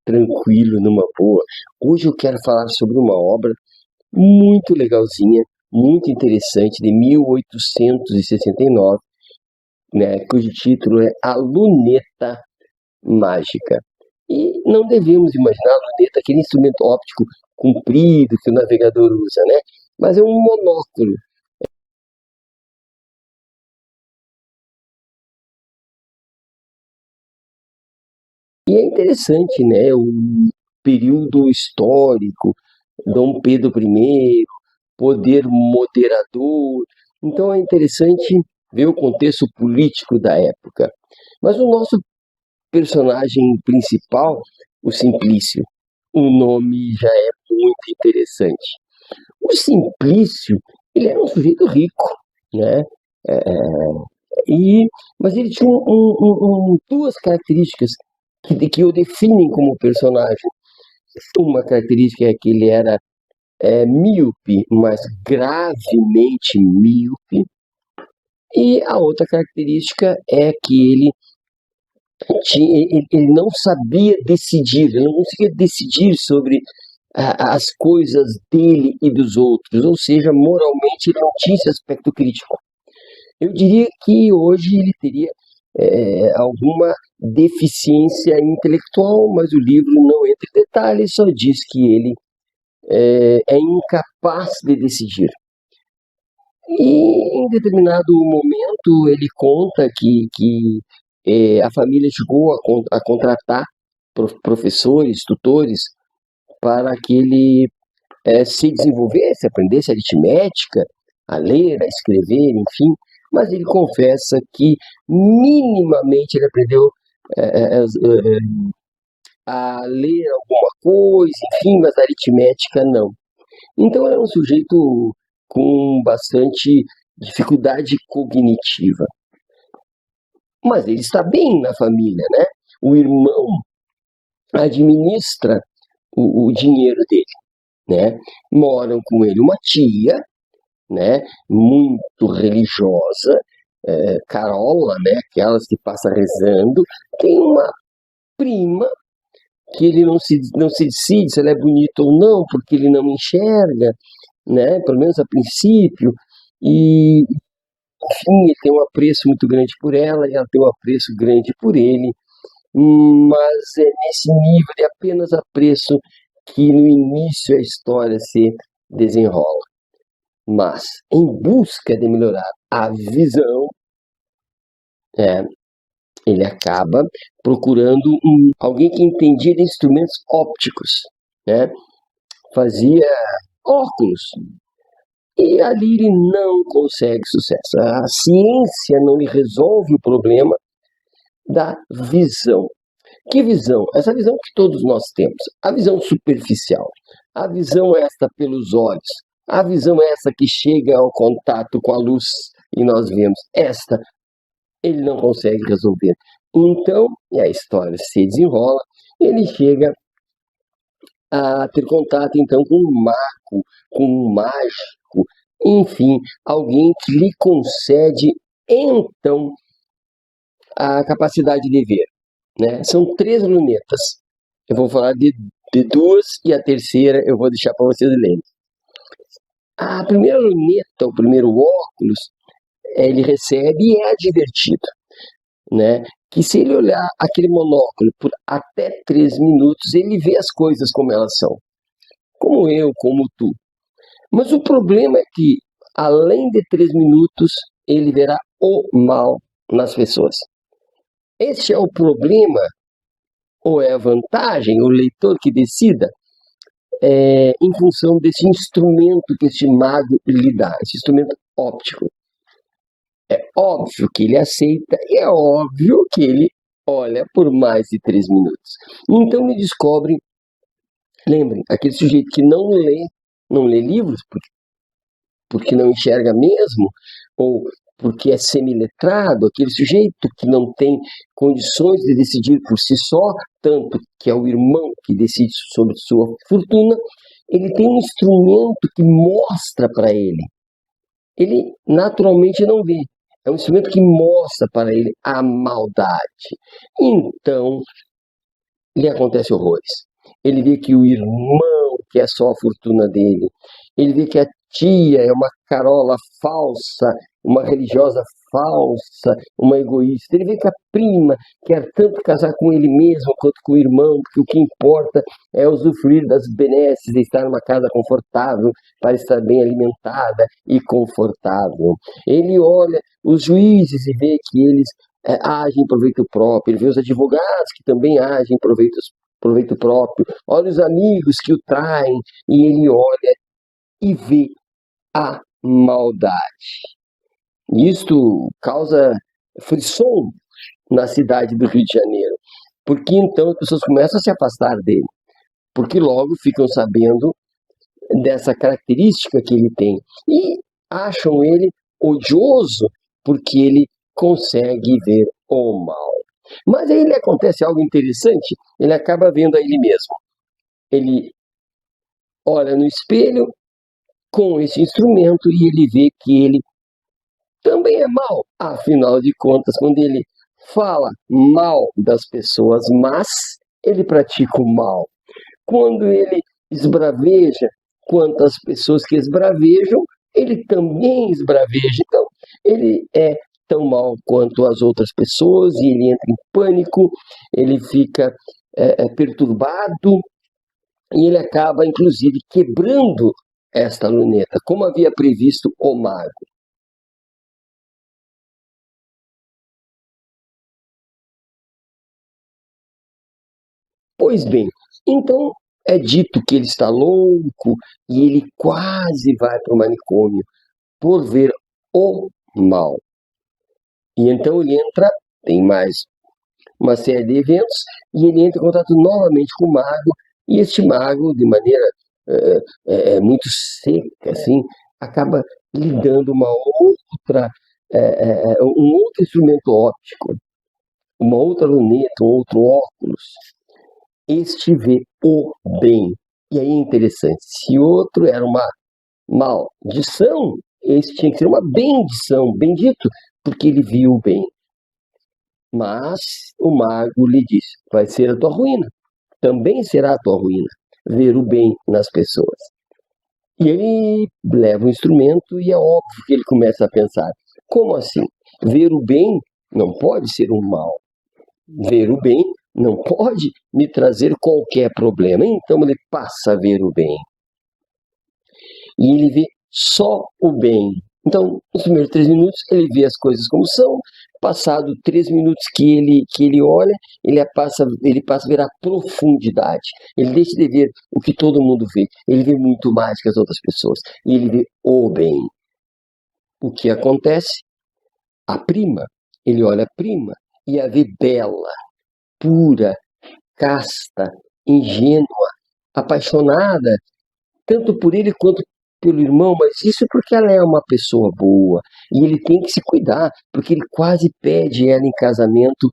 tranquilo, numa boa. Hoje eu quero falar sobre uma obra muito legalzinha, muito interessante, de 1869, né, cujo título é A Luneta Mágica. E não devemos imaginar a luneta, aquele instrumento óptico comprido que o navegador usa, né? Mas é um monóculo. E é interessante, né? O período histórico, Dom Pedro I, poder moderador. Então é interessante ver o contexto político da época. Mas o nosso personagem principal, o Simplício, o nome já é muito interessante. O Simplício, ele era um sujeito rico, né? E, mas ele tinha duas características que o definem como personagem. Uma característica é que ele era míope, mas gravemente míope. E a outra característica é que ele não sabia decidir, ele não conseguia decidir sobre as coisas dele e dos outros, ou seja, moralmente ele não tinha esse aspecto crítico. Eu diria que hoje ele teria alguma deficiência intelectual, mas o livro não entra em detalhes, só diz que ele é incapaz de decidir. E em determinado momento ele conta que a família chegou a contratar professores, tutores, para que ele se desenvolvesse, aprendesse aritmética, a ler, a escrever, enfim, mas ele confessa que minimamente ele aprendeu a ler alguma coisa, enfim, mas a aritmética não. Então era um sujeito com bastante dificuldade cognitiva. Mas ele está bem na família, né? O irmão administra o dinheiro dele, né? Moram com ele uma tia, né? Muito religiosa, Carola, né? Aquelas que passa rezando. Tem uma prima que ele não se decide se ela é bonita ou não, porque ele não enxerga, né? Pelo menos a princípio. E, enfim, ele tem um apreço muito grande por ela, e ela tem um apreço grande por ele, mas é nesse nível de apenas apreço que no início a história se desenrola. Mas, em busca de melhorar a visão, é, ele acaba procurando alguém que entendia de instrumentos ópticos, né? Fazia óculos. E ali ele não consegue sucesso. A ciência não lhe resolve o problema da visão. Que visão? Essa visão que todos nós temos. A visão superficial. A visão esta pelos olhos. A visão essa que chega ao contato com a luz e nós vemos. Esta ele não consegue resolver. Então, e a história se desenrola, ele chega a ter contato então com um mago, com um mágico, enfim, alguém que lhe concede então a capacidade de ver, né? São 3 lunetas. Eu vou falar de duas e a terceira eu vou deixar para vocês lerem. A primeira luneta, o primeiro óculos, ele recebe e é advertido, né? Que se ele olhar aquele monóculo por até 3 minutos, ele vê as coisas como elas são. Como eu, como tu. Mas o problema é que, além de 3 minutos, ele verá o mal nas pessoas. Este é o problema, ou é a vantagem, o leitor que decida, em função desse instrumento que este mago lhe dá, esse instrumento óptico. É óbvio que ele aceita e é óbvio que ele olha por mais de 3 minutos. Então ele descobre, lembrem, aquele sujeito que não lê livros, porque não enxerga mesmo, ou porque é semiletrado, aquele sujeito que não tem condições de decidir por si só, tanto que é o irmão que decide sobre sua fortuna, ele tem um instrumento que mostra para ele. Ele naturalmente não vê. É um instrumento que mostra para ele a maldade. Então, lhe acontece horrores. Ele vê que o irmão quer só a fortuna dele. Ele vê que a tia é uma carola falsa, uma religiosa falsa, uma egoísta. Ele vê que a prima quer tanto casar com ele mesmo quanto com o irmão, porque o que importa é usufruir das benesses de estar numa casa confortável, para estar bem alimentada e confortável. Ele olha os juízes e vê que eles agem em proveito próprio. Ele vê os advogados que também agem em proveito próprio. Olha os amigos que o traem e ele olha e vê a maldade. Isto causa frisson na cidade do Rio de Janeiro, porque então as pessoas começam a se afastar dele, porque logo ficam sabendo dessa característica que ele tem e acham ele odioso porque ele consegue ver o mal. Mas aí acontece algo interessante, ele acaba vendo a ele mesmo. Ele olha no espelho com esse instrumento e ele vê que ele também é mal. Afinal de contas, quando ele fala mal das pessoas mas ele pratica o mal. Quando ele esbraveja quanto às pessoas que esbravejam, ele também esbraveja. Então, ele é tão mal quanto as outras pessoas e ele entra em pânico, ele fica perturbado e ele acaba, inclusive, quebrando esta luneta, como havia previsto o mago. Pois bem, então é dito que ele está louco e ele quase vai para o manicômio por ver o mal. E então ele entra, tem mais uma série de eventos, e ele entra em contato novamente com o mago, e este mago, de maneira muito seca, assim, acaba lhe dando uma outra, um outro instrumento óptico, uma outra luneta, um outro óculos. Este vê o bem. E aí é interessante, se outro era uma maldição, esse tinha que ser uma bendição, bendito, porque ele viu o bem. Mas o mago lhe disse: vai ser a tua ruína, também será a tua ruína, ver o bem nas pessoas. E ele leva o instrumento e é óbvio que ele começa a pensar: como assim? Ver o bem não pode ser um mal. Ver o bem não pode me trazer qualquer problema. Então ele passa a ver o bem. E ele vê só o bem. Então, nos primeiros 3 minutos, ele vê as coisas como são. Passado 3 minutos que ele olha, ele passa a ver a profundidade. Ele deixa de ver o que todo mundo vê. Ele vê muito mais que as outras pessoas. E ele vê o bem. O que acontece? A prima. Ele olha a prima e a vê bela, pura, casta, ingênua, apaixonada, tanto por ele quanto pelo irmão, mas isso porque ela é uma pessoa boa e ele tem que se cuidar, porque ele quase pede ela em casamento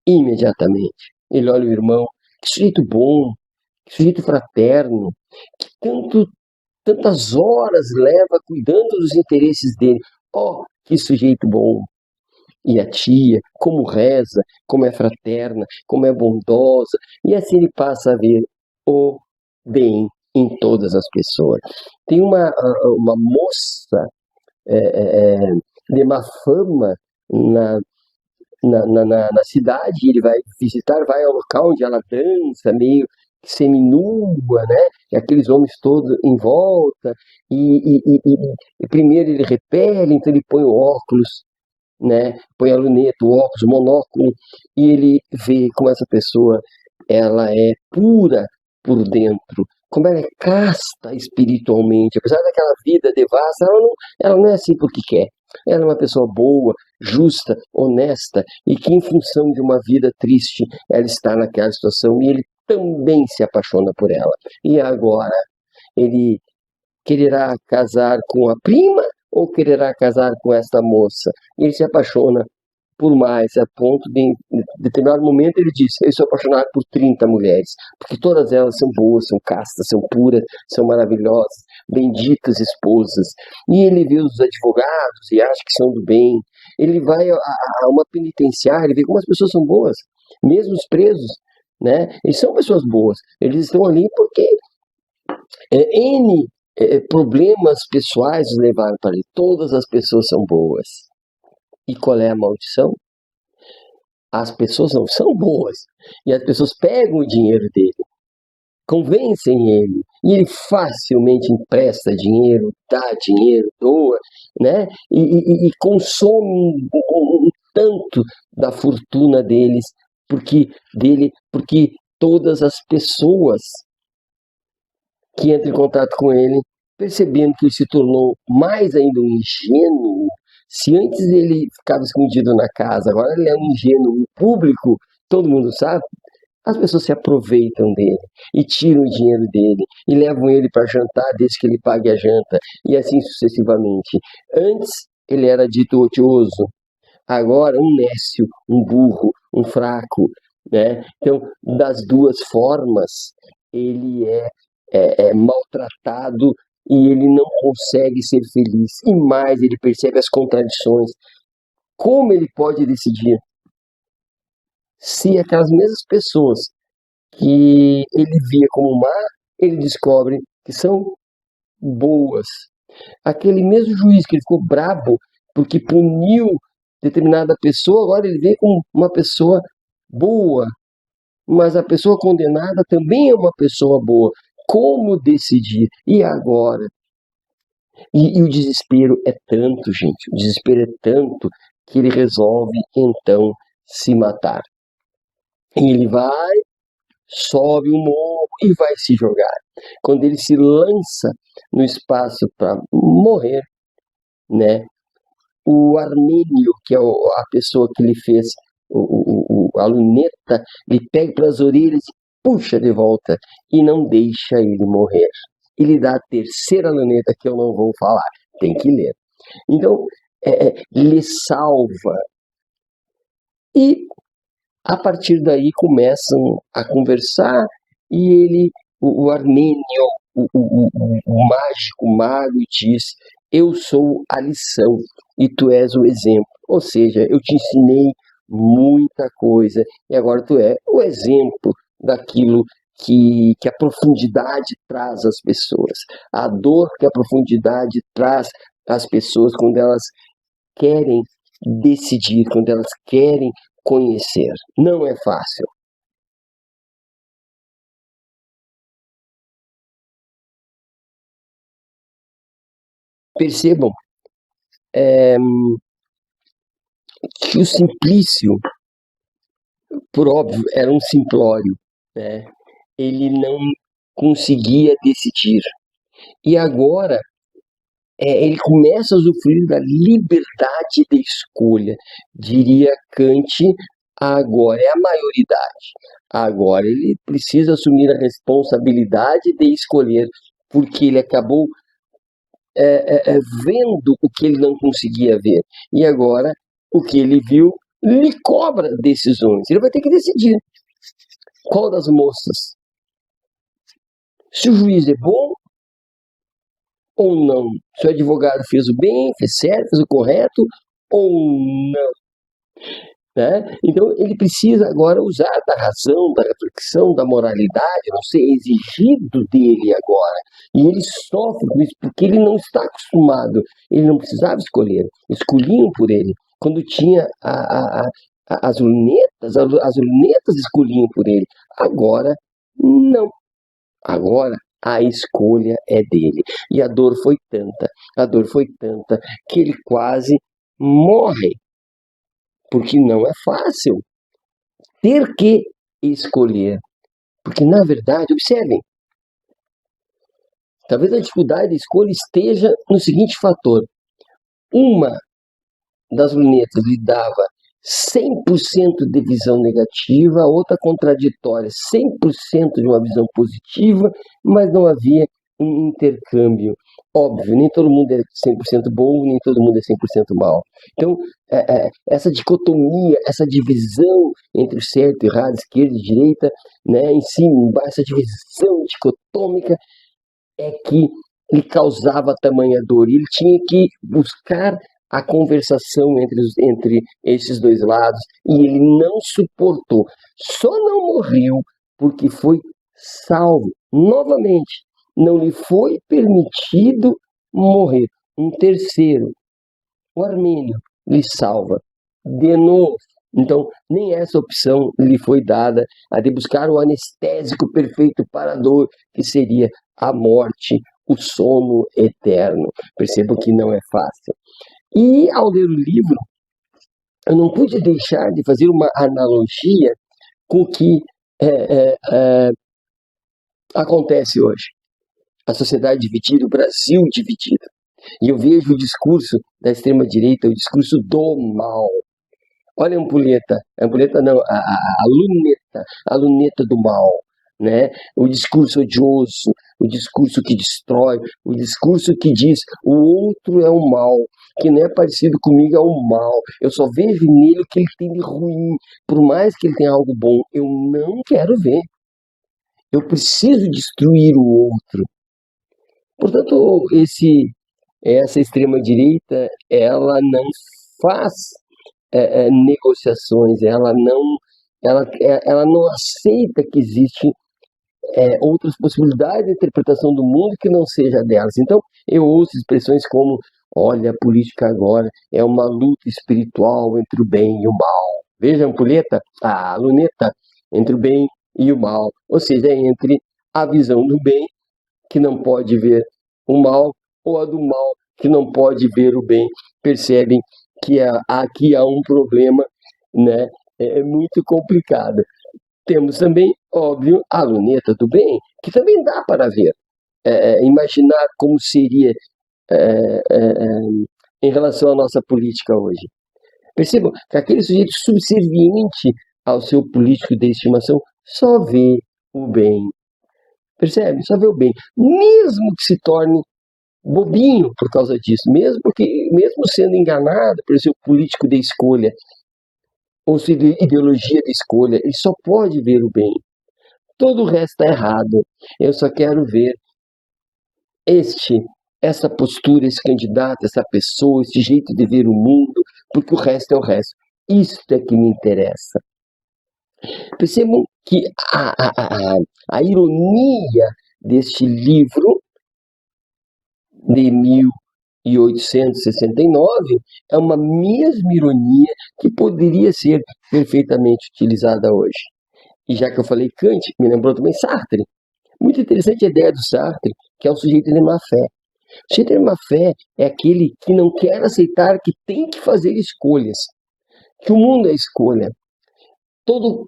imediatamente. Ele olha o irmão, que sujeito bom, que sujeito fraterno, que tantas horas leva cuidando dos interesses dele. Oh, que sujeito bom! E a tia, como reza, como é fraterna, como é bondosa, e assim ele passa a ver o bem em todas as pessoas. Tem uma moça de má fama na, na cidade, ele vai visitar, vai ao local onde ela dança, meio seminua, né? E aqueles homens todos em volta, e primeiro ele repele, então ele põe o óculos, né? Põe a luneta, o óculos, o monóculo, e ele vê como essa pessoa ela é pura por dentro, como ela é casta espiritualmente, apesar daquela vida devassa, ela não é assim porque quer. Ela é uma pessoa boa, justa, honesta, e que em função de uma vida triste, ela está naquela situação e ele também se apaixona por ela. E agora, ele quererá casar com a prima ou quererá casar com esta moça? E ele se apaixona por mais, a ponto de, em determinado momento, ele diz: eu sou apaixonado por 30 mulheres, porque todas elas são boas, são castas, são puras, são maravilhosas, benditas esposas. E ele vê os advogados e acha que são do bem. Ele vai a uma penitenciária e vê como as pessoas são boas, mesmo os presos. né? Eles são pessoas boas. Eles estão ali porque N problemas pessoais os levaram para ali. Todas as pessoas são boas. E qual é a maldição? As pessoas não são boas. E as pessoas pegam o dinheiro dele, convencem ele, e ele facilmente empresta dinheiro, dá dinheiro, doa, né? E consome um tanto da fortuna porque todas as pessoas que entram em contato com ele, percebendo que ele se tornou mais ainda um ingênuo. Se antes ele ficava escondido na casa, agora ele é um ingênuo público, todo mundo sabe, as pessoas se aproveitam dele e tiram o dinheiro dele e levam ele para jantar desde que ele pague a janta e assim sucessivamente. Antes ele era dito odioso, agora um nécio, um burro, um fraco, né? Então, das duas formas, ele é maltratado e ele não consegue ser feliz. E mais, ele percebe as contradições. Como ele pode decidir se aquelas mesmas pessoas que ele via como má, ele descobre que são boas. Aquele mesmo juiz que ele ficou brabo porque puniu determinada pessoa, agora ele vê como uma pessoa boa, mas a pessoa condenada também é uma pessoa boa. Como decidir? E agora? E o desespero é tanto, gente, o desespero é tanto que ele resolve então se matar. E ele vai, sobe o morro e vai se jogar. Quando ele se lança no espaço para morrer, né? O Armênio, que é a pessoa que lhe fez a luneta, lhe pega pelas orelhas e puxa de volta e não deixa ele morrer. E lhe dá a terceira luneta que eu não vou falar, tem que ler. Então, lhe salva. E a partir daí começam a conversar e ele, o Armênio, o mágico mago diz: eu sou a lição e tu és o exemplo. Ou seja, eu te ensinei muita coisa e agora tu é o exemplo daquilo que a profundidade traz às pessoas. A dor que a profundidade traz às pessoas quando elas querem decidir, quando elas querem conhecer. Não é fácil. Percebam que o Simplício, por óbvio, era um simplório, né? Ele não conseguia decidir. E agora ele começa a usufruir da liberdade de escolha. Diria Kant, agora é a maioridade. Agora ele precisa assumir a responsabilidade de escolher, porque ele acabou vendo o que ele não conseguia ver. E agora, o que ele viu lhe cobra decisões. Ele vai ter que decidir qual das moças. Se o juiz é bom ou não. Se o advogado fez o bem, fez certo, fez o correto ou não. Né? Então, ele precisa agora usar da razão, da reflexão, da moralidade, não ser exigido dele agora. E ele sofre com isso porque ele não está acostumado. Ele não precisava escolher. Escolhiam por ele. Quando tinha as lunetas, as lunetas escolhiam por ele. Agora, não. Agora, a escolha é dele. E a dor foi tanta, que ele quase morre. Porque não é fácil ter que escolher. Porque, na verdade, observem, talvez a dificuldade de escolha esteja no seguinte fator. Uma das lunetas lhe dava 100% de visão negativa, a outra contraditória, 100% de uma visão positiva, mas não havia um intercâmbio. Óbvio, nem todo mundo é 100% bom, nem todo mundo é 100% mal. Então, essa dicotomia, essa divisão entre o certo e errado, esquerda e direita, né, em cima e embaixo, essa divisão dicotômica é que lhe causava tamanha dor. E ele tinha que buscar a conversação entre esses dois lados, e ele não suportou. Só não morreu porque foi salvo. Novamente, não lhe foi permitido morrer. Um terceiro, o Armênio, lhe salva. De novo. Então, nem essa opção lhe foi dada, a de buscar o anestésico perfeito para a dor, que seria a morte, o sono eterno. Percebo que não é fácil. E, ao ler o livro, eu não pude deixar de fazer uma analogia com o que acontece hoje. A sociedade dividida, o Brasil dividido. E eu vejo o discurso da extrema-direita, o discurso do mal. Olha a ampulheta não, a luneta do mal, né? O discurso odioso, o discurso que destrói, o discurso que diz o outro é o mal, que não é parecido comigo é o mal, eu só vejo nele o que ele tem de ruim, por mais que ele tenha algo bom, eu não quero ver, eu preciso destruir o outro. Portanto, essa extrema-direita, ela não faz negociações, ela não aceita que existem outras possibilidades de interpretação do mundo que não seja delas. Então, eu ouço expressões como: olha, a política agora é uma luta espiritual entre o bem e o mal. Veja a ampulheta, a luneta, entre o bem e o mal. Ou seja, entre a visão do bem, que não pode ver o mal, ou a do mal, que não pode ver o bem. Percebem que aqui há um problema, né? É muito complicado. Temos também, óbvio, a luneta do bem, que também dá para ver. Imaginar como seria em relação à nossa política hoje. Percebam que aquele sujeito subserviente ao seu político de estimação só vê o bem. Percebe? Só vê o bem. Mesmo que se torne bobinho por causa disso, mesmo sendo enganado pelo seu político de escolha, ou sua ideologia de escolha, ele só pode ver o bem. Todo o resto está errado. Eu só quero ver essa postura, esse candidato, essa pessoa, esse jeito de ver o mundo, porque o resto é o resto. Isso é que me interessa. Percebam que a ironia deste livro de 1869 é uma mesma ironia que poderia ser perfeitamente utilizada hoje. E já que eu falei Kant, me lembrou também Sartre. Muito interessante a ideia do Sartre, que é o sujeito de má fé. O sujeito de má fé é aquele que não quer aceitar que tem que fazer escolhas, que o mundo é escolha. Tudo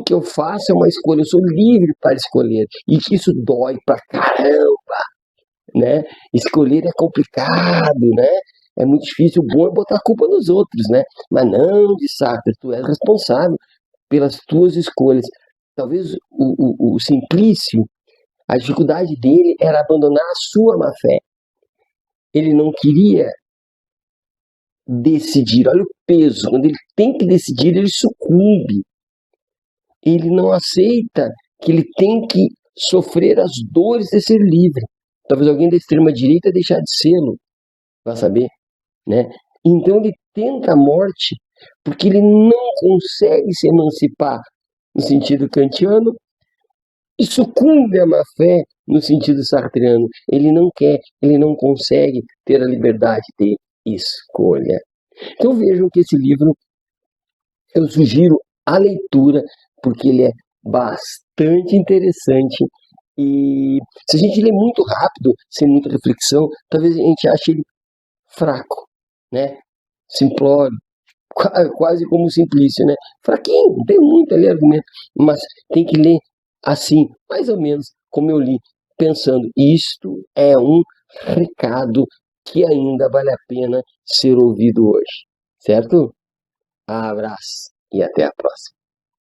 que eu faço é uma escolha, eu sou livre para escolher, e que isso dói pra caramba, né? Escolher é complicado, né? É muito difícil, o bom é botar a culpa nos outros, né? Mas não, de Sartre, tu és responsável pelas tuas escolhas. Talvez o Simplício, a dificuldade dele era abandonar a sua má fé. Ele não queria decidir, olha o peso, quando ele tem que decidir, ele sucumbe. Ele não aceita que ele tem que sofrer as dores de ser livre. Talvez alguém da extrema-direita deixar de sê-lo, vai saber, né? Então ele tenta a morte porque ele não consegue se emancipar no sentido kantiano e sucumbe à má fé no sentido sartreano. Ele não quer, ele não consegue ter a liberdade de escolha. Então vejam que esse livro, eu sugiro a leitura, porque ele é bastante interessante. E se a gente lê muito rápido, sem muita reflexão, talvez a gente ache ele fraco, né? Simplório, quase como o Simplício, né? Fraquinho, não tem muito ali argumento, mas tem que ler assim, mais ou menos como eu li, pensando, isto é um recado que ainda vale a pena ser ouvido hoje, certo? Abraço e até a próxima.